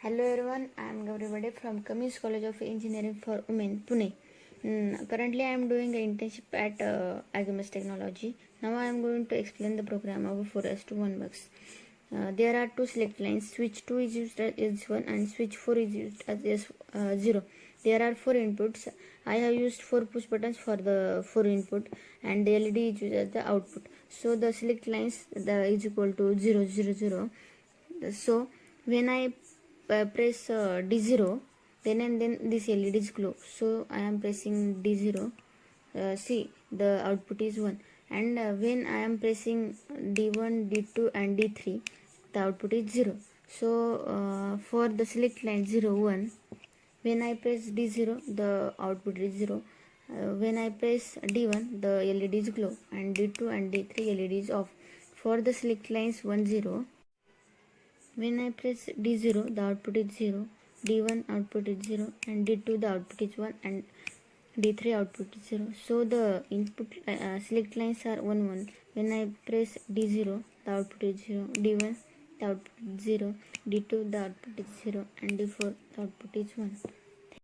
Hello everyone, I am Gauri Bade from Cummins College of Engineering for Women, Pune. Currently I am doing an internship at Agimus Technology. Now I am going to explain the program of 4:1 works. There are two select lines, switch 2 is used as S1 and switch 4 is used as S0. There are 4 inputs. I have used 4 push buttons for the 4 input and the LED is used as the output. So the select lines is equal to 0, 0, 0. So when I press D0, then and then this LED is glow. So I am pressing D0. See, the output is 1. And when I am pressing D1, D2 and D3, the output is 0. So for the select line 0, 1, when I press D0, the output is 0. When I press D1, the LED is glow, and D2 and D3 LED is off. For the select lines 1, 0, when I press D0, the output is 0, D1 output is 0, and D2 the output is 1, and D3 output is 0. So the input select lines are 1, 1. When I press D0, the output is 0, D1 the output is 0, D2 the output is 0, and D4 the output is 1.